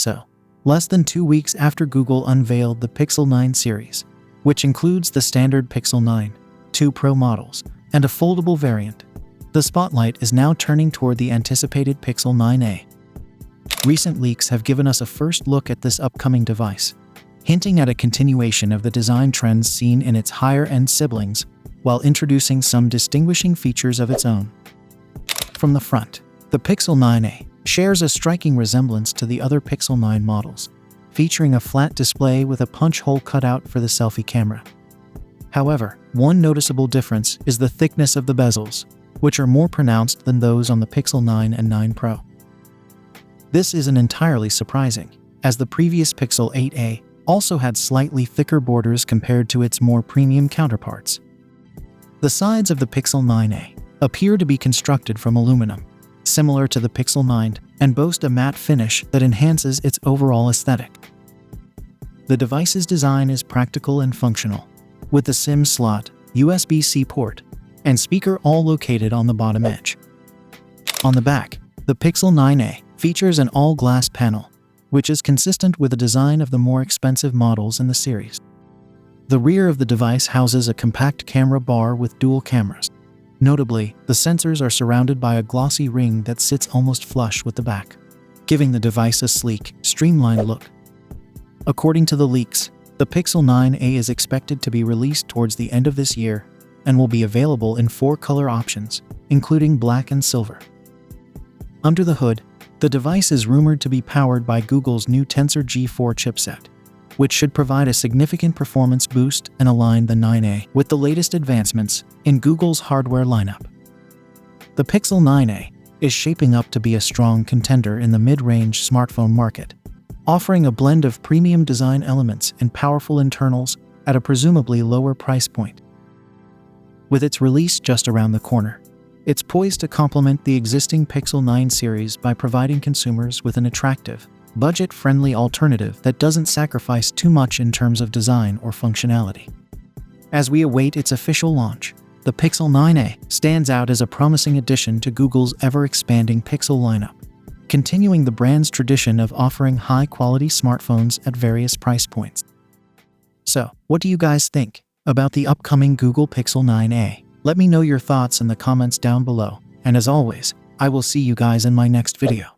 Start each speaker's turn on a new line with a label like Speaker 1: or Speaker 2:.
Speaker 1: So, less than 2 weeks after Google unveiled the Pixel 9 series, which includes the standard Pixel 9, 2 Pro models, and a foldable variant, the spotlight is now turning toward the anticipated Pixel 9a. Recent leaks have given us a first look at this upcoming device, hinting at a continuation of the design trends seen in its higher-end siblings, while introducing some distinguishing features of its own. From the front, the Pixel 9a shares a striking resemblance to the other Pixel 9 models, featuring a flat display with a punch hole cutout for the selfie camera. However, one noticeable difference is the thickness of the bezels, which are more pronounced than those on the Pixel 9 and 9 Pro. This isn't entirely surprising, as the previous Pixel 8a also had slightly thicker borders compared to its more premium counterparts. The sides of the Pixel 9a appear to be constructed from aluminum, similar to the Pixel 9, and boast a matte finish that enhances its overall aesthetic. The device's design is practical and functional, with the SIM slot, USB-C port, and speaker all located on the bottom edge. On the back, the Pixel 9a features an all-glass panel, which is consistent with the design of the more expensive models in the series. The rear of the device houses a compact camera bar with dual cameras. Notably, the sensors are surrounded by a glossy ring that sits almost flush with the back, giving the device a sleek, streamlined look. According to the leaks, the Pixel 9a is expected to be released towards the end of this year and will be available in 4 color options, including black and silver. Under the hood, the device is rumored to be powered by Google's new Tensor G4 chipset, which should provide a significant performance boost and align the 9a with the latest advancements in Google's hardware lineup. The Pixel 9a is shaping up to be a strong contender in the mid-range smartphone market, offering a blend of premium design elements and powerful internals at a presumably lower price point. With its release just around the corner, it's poised to complement the existing Pixel 9 series by providing consumers with an attractive, budget-friendly alternative that doesn't sacrifice too much in terms of design or functionality. As we await its official launch, the Pixel 9a stands out as a promising addition to Google's ever-expanding Pixel lineup, continuing the brand's tradition of offering high-quality smartphones at various price points. So, what do you guys think about the upcoming Google Pixel 9a? Let me know your thoughts in the comments down below, and as always, I will see you guys in my next video.